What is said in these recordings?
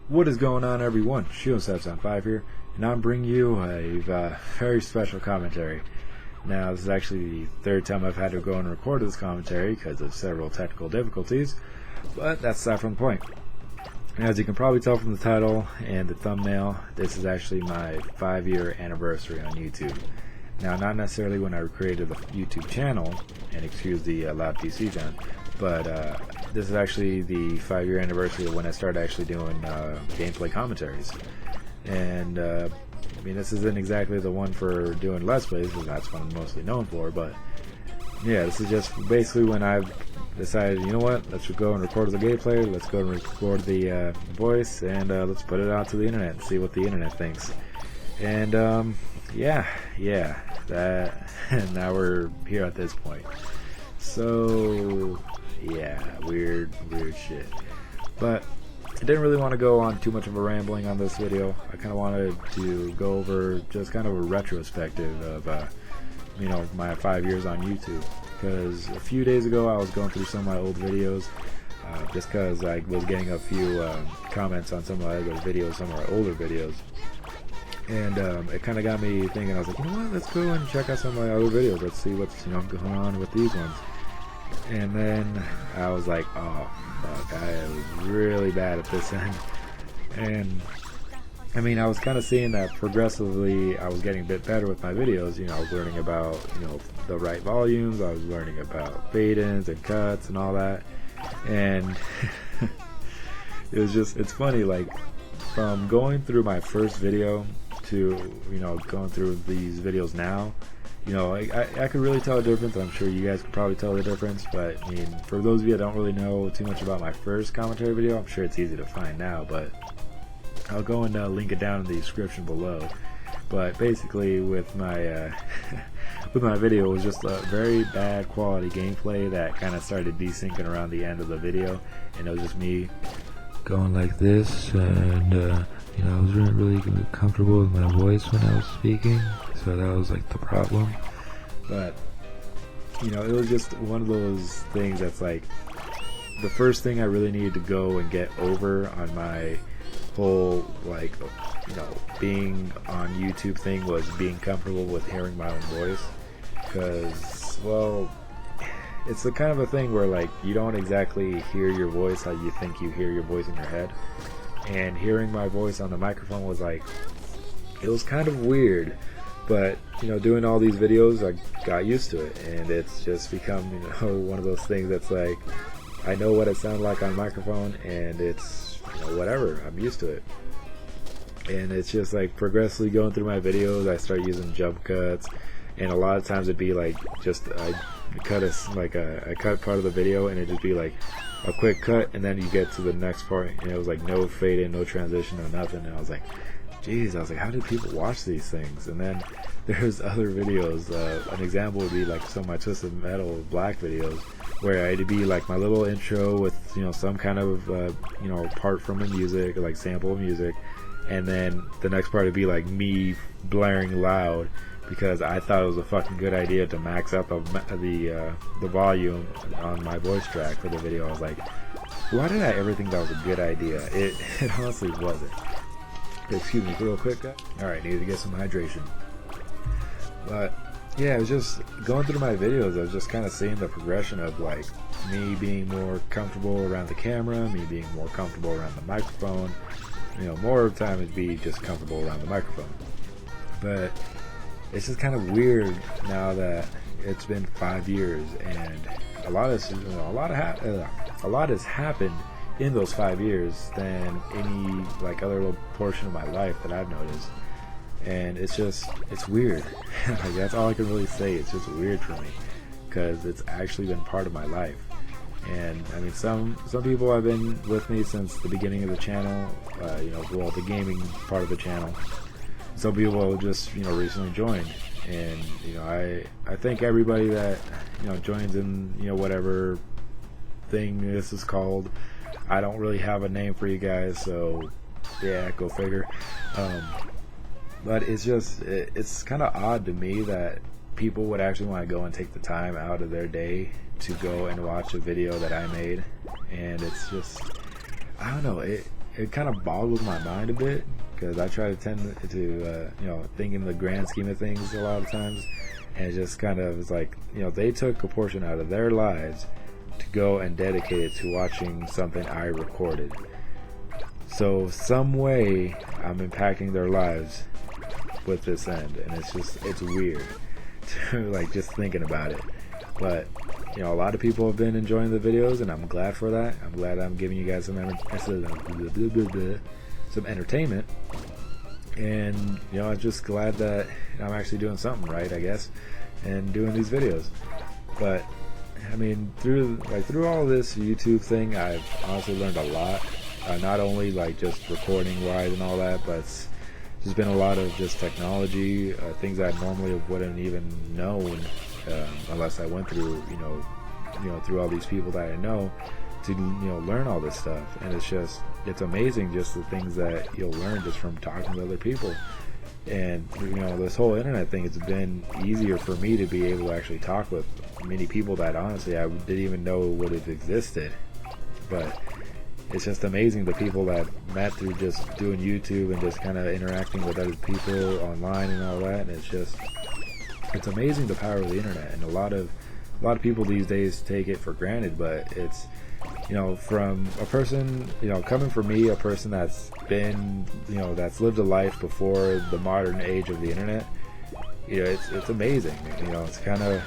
What is going on, everyone? Shino on 5 here, and I'm bringing you a very special commentary. Now, this is actually the third time I've had to go and record this commentary because of several technical difficulties, but that's aside from the point. As you can probably tell from the title and the thumbnail, this is actually my 5-year anniversary on YouTube. Now, not necessarily when I created the YouTube channel, and excuse the loud PC fan, but this is actually the 5-year anniversary of when I started actually doing gameplay commentaries. And I mean, this isn't exactly the one for doing Let's Plays, because that's what I'm mostly known for, but yeah, this is just basically when I've decided, you know what, let's go and record the gameplay, let's go and record the voice, and let's put it out to the internet and see what the internet thinks. And yeah, that now we're here at this point. So yeah, weird shit. But I didn't really want to go on too much of a rambling on this video. I kind of wanted to go over just kind of a retrospective of you know, my 5 years on YouTube. Because a few days ago I was going through some of my old videos, just because I was getting a few comments on some of my other videos, some of our older videos. And it kind of got me thinking. I was like, you know what, let's go and check out some of my other videos. Let's see what's, you know, going on with these ones. And then I was like, oh fuck, I was really bad at this end. And I mean, I was kind of seeing that progressively I was getting a bit better with my videos. You know, I was learning about, you know, the right volumes. I was learning about fade-ins and cuts and all that. And it was just, it's funny, like, from going through my first video to, you know, going through these videos now, you know, I could really tell a difference. I'm sure you guys could probably tell the difference, but I mean, for those of you that don't really know too much about my first commentary video, I'm sure it's easy to find now, but I'll go and link it down in the description below. But basically, with my with my video, it was just a very bad quality gameplay that kind of started desyncing around the end of the video, and it was just me going like this, and you know, I was really comfortable with my voice when I was speaking, so that was like the problem. But you know, it was just one of those things that's like the first thing I really needed to go and get over on my whole, like, you know, being on YouTube thing was being comfortable with hearing my own voice. Because, well, it's the kind of a thing where, like, you don't exactly hear your voice how you think you hear your voice in your head. And hearing my voice on the microphone was like, it was kind of weird. But, you know, doing all these videos, I got used to it. And it's just become, you know, one of those things that's like, I know what it sounds like on a microphone, and it's, you know, whatever, I'm used to it. And it's just like progressively going through my videos, I start using jump cuts, and a lot of times it'd be like just I cut I cut part of the video, and it'd just be like a quick cut, and then you get to the next part, and it was like no fade in, no transition, no nothing. And I was like, geez, I was like, how do people watch these things? And then there's other videos. An example would be like some of my Twisted Metal Black videos, where it'd be like my little intro with, you know, some kind of you know, part from the music, like sample of music, and then the next part would be like me blaring loud because I thought it was a fucking good idea to max out the volume on my voice track for the video. I was like, why did I ever think that was a good idea? It honestly wasn't. Excuse me real quick, guys. Alright, needed to get some hydration. But yeah, it was just going through my videos, I was just kind of seeing the progression of like me being more comfortable around the camera, me being more comfortable around the microphone. You know, more of the time it'd be just comfortable around the microphone. But it's just kind of weird now that it's been 5 years, and a lot has happened in those 5 years than any like other little portion of my life that I've noticed. And it's just, it's weird. Like, that's all I can really say. It's just weird for me because it's actually been part of my life. And I mean, some people have been with me since the beginning of the channel, you know, well, the gaming part of the channel. Some people just, you know, recently joined. And, you know, I think everybody that, you know, joins in, you know, whatever thing this is called, I don't really have a name for you guys, so yeah, go figure. But it's just, it's kind of odd to me that people would actually want to go and take the time out of their day to go and watch a video that I made. And it's just, I don't know, it it kind of boggles my mind a bit, because I try to tend to you know, think in the grand scheme of things a lot of times, and it just kind of is like, you know, they took a portion out of their lives to go and dedicate it to watching something I recorded. So some way I'm impacting their lives with this end, and it's weird to like just thinking about it. But you know, a lot of people have been enjoying the videos, and I'm glad for that. I'm glad I'm giving you guys some entertainment, and you know, I'm just glad that I'm actually doing something right, I guess, and doing these videos. But I mean, through all this YouTube thing, I've honestly learned a lot. Not only like just recording wise and all that, but it's just been a lot of just technology, things I normally wouldn't even know unless I went through, you know, through all these people that I know to, you know, learn all this stuff. And it's amazing just the things that you'll learn just from talking to other people. And you know, this whole internet thing, it's been easier for me to be able to actually talk with many people that honestly I didn't even know would have existed. But it's just amazing the people that met through just doing YouTube and just kind of interacting with other people online and all that. And it's amazing the power of the internet. And a lot of people these days take it for granted, but it's, you know, from a person, you know, coming from me, a person that's been, you know, that's lived a life before the modern age of the internet, you know, it's amazing. You know, it's kind of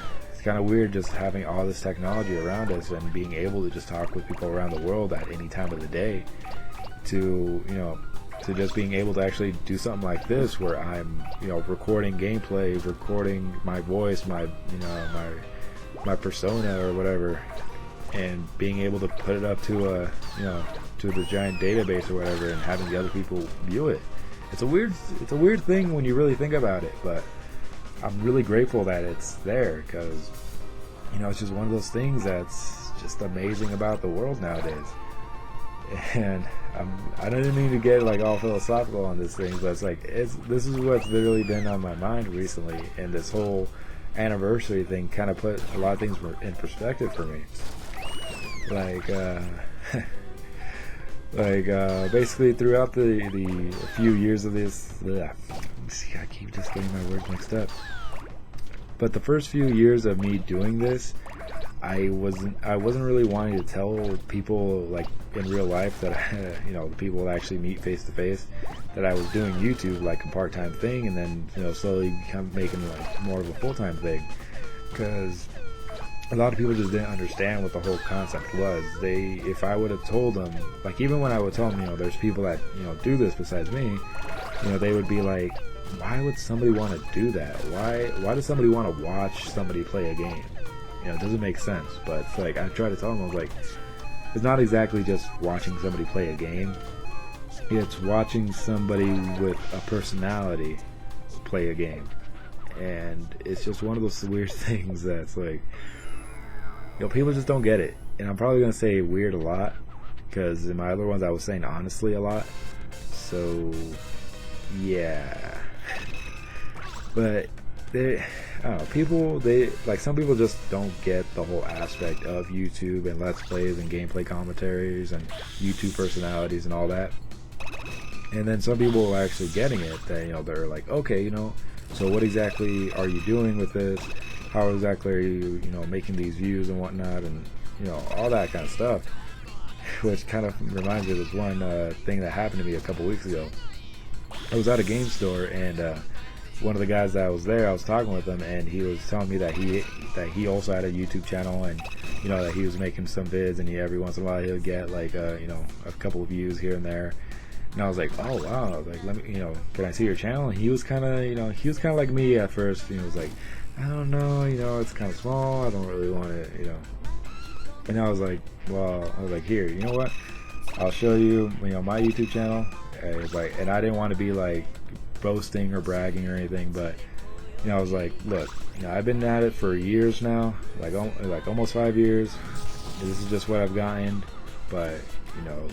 weird just having all this technology around us and being able to just talk with people around the world at any time of the day, to, you know, to just being able to actually do something like this where I'm, you know, recording gameplay, recording my voice, my, you know, my persona or whatever, and being able to put it up to a, you know, to the giant database or whatever, and having the other people view it. It's a weird thing when you really think about it, but I'm really grateful that it's there, because, you know, it's just one of those things that's just amazing about the world nowadays. And I don't mean to get like all philosophical on this thing, but it's like, this is what's literally been on my mind recently, and this whole anniversary thing kind of put a lot of things in perspective for me. Like basically throughout the few years of this, I keep just getting my words mixed up. But the first few years of me doing this, I wasn't really wanting to tell people like in real life that you know, the people that actually meet face to face, that I was doing YouTube like a part-time thing, and then, you know, slowly become making like more of a full-time thing, because a lot of people just didn't understand what the whole concept was. If I would have told them, like even when I would tell them, you know, there's people that, you know, do this besides me, you know, they would be like, why would somebody want to do that? Why does somebody want to watch somebody play a game? You know, it doesn't make sense. But it's like, I try to tell them, I was like, it's not exactly just watching somebody play a game. It's watching somebody with a personality play a game. And it's just one of those weird things that's like, you know, people just don't get it. And I'm probably going to say weird a lot, because in my other ones I was saying honestly a lot. So, yeah. But I don't know, some people just don't get the whole aspect of YouTube and Let's Plays and gameplay commentaries and YouTube personalities and all that. And then some people are actually getting it, that, you know, they're like, okay, you know, so what exactly are you doing with this? How exactly are you, you know, making these views and whatnot, and, you know, all that kind of stuff. Which kind of reminds me of this one thing that happened to me a couple weeks ago. I was at a game store, and one of the guys that was there, I was talking with him, and he was telling me that he also had a YouTube channel, and, you know, that he was making some vids, and every once in a while he'll get like you know, a couple of views here and there. And I was like, oh wow, like, let me, you know, can I see your channel? And he was kind of, you know, like me at first. He was like, I don't know, you know, it's kind of small, I don't really want it, you know. And I was like, well, here, you know what, I'll show you, you know, my YouTube channel. And it was like, and I didn't want to be like boasting or bragging or anything, but, you know, I was like, look, you know, I've been at it for years now, like almost 5 years. This is just what I've gotten, but, you know,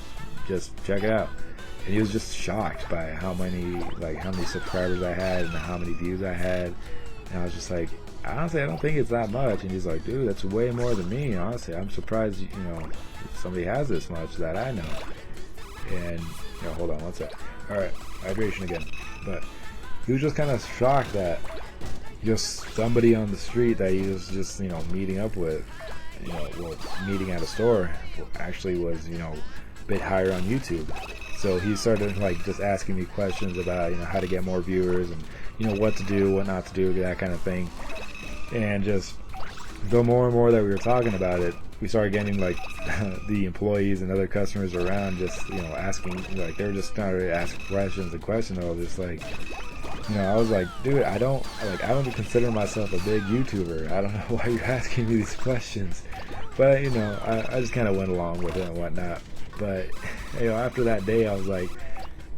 just check it out. And he was just shocked by how many subscribers I had and how many views I had. And I was just like, honestly, I don't think it's that much. And he's like, dude, that's way more than me. Honestly, I'm surprised, you know, somebody has this much that I know. And Yeah, hold on one sec. Alright, hydration again. But he was just kind of shocked that just somebody on the street that he was just, you know, meeting up with, you know, well, meeting at a store, actually was, you know, a bit higher on YouTube. So he started like just asking me questions about, you know, how to get more viewers and, you know, what to do, what not to do, that kind of thing. And just the more and more that we were talking about it, we started getting like the employees and other customers around just, you know, asking, like, they were just starting to ask questions and questions. I was just like, you know, I was like, dude, I don't consider myself a big YouTuber. I don't know why you're asking me these questions. But, you know, I just kind of went along with it and whatnot. But, you know, after that day, I was like,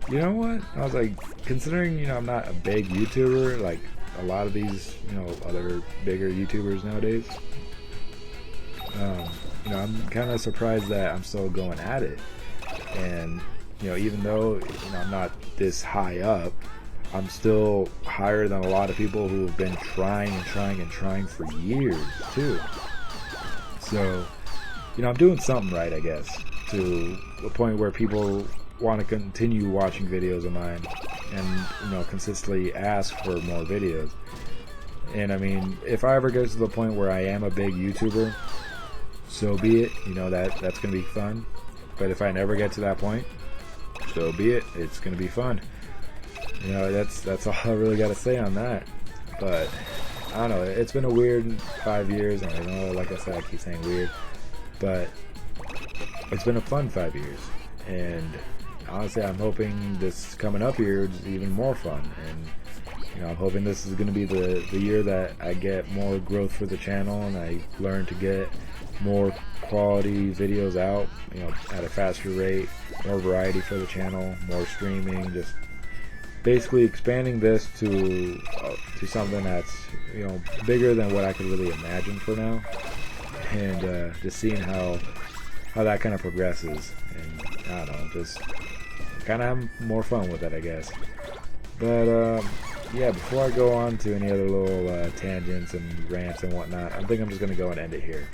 you know what? I was like, considering, you know, I'm not a big YouTuber, like a lot of these, you know, other bigger YouTubers nowadays, you know, I'm kind of surprised that I'm still going at it. And, you know, even though, you know, I'm not this high up, I'm still higher than a lot of people who have been trying for years, too. So, you know, I'm doing something right, I guess, to the point where people want to continue watching videos of mine and, you know, consistently ask for more videos. And I mean, if I ever get to the point where I am a big YouTuber, so be it. You know, that's gonna be fun. But if I never get to that point, so be it. It's gonna be fun. You know, that's all I really gotta say on that. But I don't know, it's been a weird 5 years, and I know, like I said, I keep saying weird, but it's been a fun 5 years. And honestly, I'm hoping this coming up here is even more fun. And, you know, I'm hoping this is going to be the year that I get more growth for the channel and I learn to get more quality videos out, you know, at a faster rate, more variety for the channel, more streaming, just basically expanding this to something that's, you know, bigger than what I could really imagine for now. And just seeing how that kind of progresses, and I don't know, just kind of have more fun with it, I guess. But yeah, before I go on to any other little tangents and rants and whatnot, I think I'm just gonna go and end it here.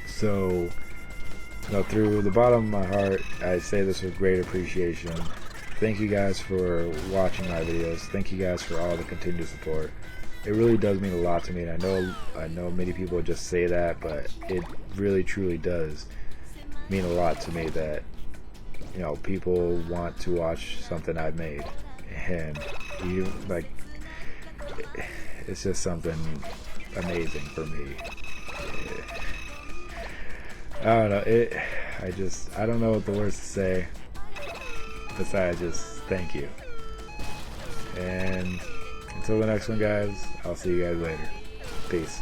So, you know, through the bottom of my heart, I say this with great appreciation. Thank you guys for watching my videos. Thank you guys for all the continued support. It really does mean a lot to me, and I know many people just say that, but it really truly does mean a lot to me that, you know, people want to watch something I've made. And you, like, it's just something amazing for me. I don't know, I don't know what the words to say besides just thank you. And until the next one, guys, I'll see you guys later. Peace.